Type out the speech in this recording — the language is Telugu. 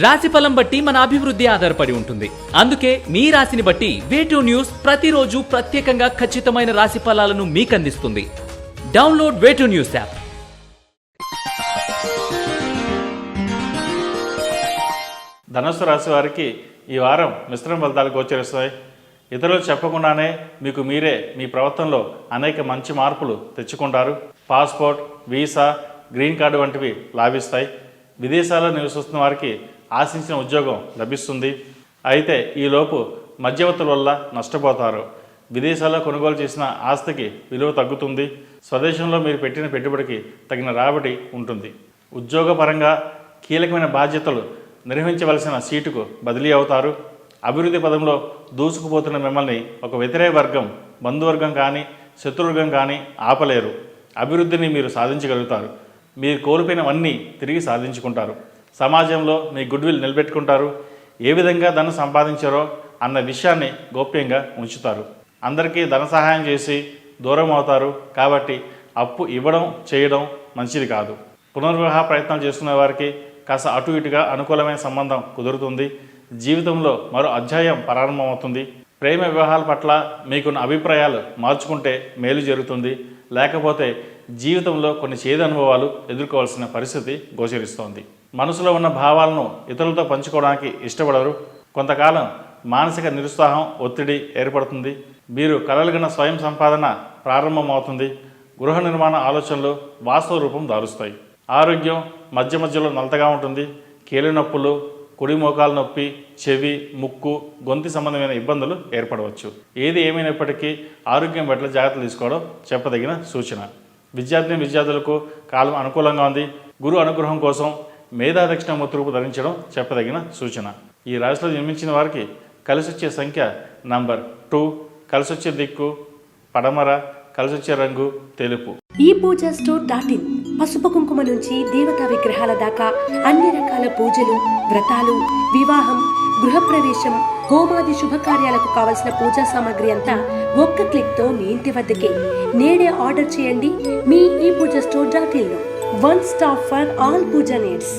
రాశిఫలం బట్టి మన అభివృద్ధి ఆధారపడి ఉంటుంది. అందుకే మీ రాశిని బట్టి వే2 న్యూస్ ప్రతిరోజు ప్రత్యేకంగా ఖచ్చితమైన రాశి ఫలాలను మీకు అందిస్తుంది. Download way two news app. ధనుస్సు రాశి వారికి ఈ వారం మిశ్రమ ఫలితాలు గోచరిస్తాయి. ఇతరులు చెప్పకుండానే మీకు మీరే మీ ప్రవర్తనలో అనేక మంచి మార్పులు తెచ్చుకుంటారు. పాస్పోర్ట్, వీసా, గ్రీన్ కార్డు వంటివి లాభిస్తాయి. విదేశాల్లో నివసిస్తున్న వారికి ఆశించిన ఉద్యోగం లభిస్తుంది. అయితే ఈలోపు మధ్యవర్తుల వల్ల నష్టపోతారు. విదేశాల్లో కొనుగోలు చేసిన ఆస్తికి విలువ తగ్గుతుంది. స్వదేశంలో మీరు పెట్టిన పెట్టుబడికి తగిన రాబడి ఉంటుంది. ఉద్యోగపరంగా కీలకమైన బాధ్యతలు నిర్వహించవలసిన సీటుకు బదిలీ అవుతారు. అభివృద్ధి పదంలో దూసుకుపోతున్న మిమ్మల్ని ఒక వ్యతిరేక వర్గం, బంధువర్గం కానీ శత్రువర్గం కానీ ఆపలేరు. అభివృద్ధిని మీరు సాధించగలుగుతారు. మీరు కోల్పోయినవన్నీ తిరిగి సాధించుకుంటారు. సమాజంలో మీ గుడ్విల్ నిలబెట్టుకుంటారు. ఏ విధంగా ధనం సంపాదించారో అన్న విషయాన్ని గోప్యంగా ఉంచుతారు. అందరికీ ధన సహాయం చేసి దూరం అవుతారు. కాబట్టి అప్పు ఇవ్వడం చేయడం మంచిది కాదు. పునర్వివాహ ప్రయత్నాలు చేస్తున్న వారికి కాస్త అటు ఇటుగా అనుకూలమైన సంబంధం కుదురుతుంది. జీవితంలో మరో అధ్యాయం ప్రారంభమవుతుంది. ప్రేమ వివాహాల పట్ల మీకున్న అభిప్రాయాలు మార్చుకుంటే మేలు జరుగుతుంది. లేకపోతే జీవితంలో కొన్ని చేదు అనుభవాలు ఎదుర్కోవాల్సిన పరిస్థితి గోచరిస్తోంది. మనసులో ఉన్న భావాలను ఇతరులతో పంచుకోవడానికి ఇష్టపడరు. కొంతకాలం మానసిక నిరుత్సాహం, ఒత్తిడి ఏర్పడుతుంది. మీరు కలలుగన్న స్వయం సంపాదన ప్రారంభమవుతుంది. గృహ నిర్మాణ ఆలోచనలు వాస్తవ రూపం దారుస్తాయి. ఆరోగ్యం మధ్య మధ్యలో నలతగా ఉంటుంది. కీళ్ళ నొప్పులు, కుడి మోకాలు నొప్పి, చెవి, ముక్కు, గొంతు సంబంధమైన ఇబ్బందులు ఏర్పడవచ్చు. ఏది ఏమైనప్పటికీ ఆరోగ్యం పట్ల జాగ్రత్తలు తీసుకోవడం చెప్పదగిన సూచన. విద్యార్థులకు కాలం అనుకూలంగా ఉంది. గురు అనుగ్రహం కోసం మేధా దక్షిణ ముద్రూపు ధరించడం చెప్పదగిన సూచన. ఈ రాశిలో జన్మించిన వారికి కలిసొచ్చే సంఖ్య నంబర్ 2, కలిసొచ్చే దిక్కు పడమర, కలిసొచ్చే రంగు తెలుపు. ఈ పూజా స్టోర్.in పసుపు కుంకుమ నుంచి దేవతా విగ్రహాల దాకా అన్ని రకాల పూజలు, వ్రతాలు, వివాహం, గృహప్రవేశం, హోమాది శుభకార్యాలకు కావలసిన పూజా సామాగ్రి అంతా ఒక్క క్లిక్తో మీ ఇంటి వద్దకే. నేడే ఆర్డర్ చేయండి మీ ఈ పూజా స్టోర్.in లో. One stop for all puja needs.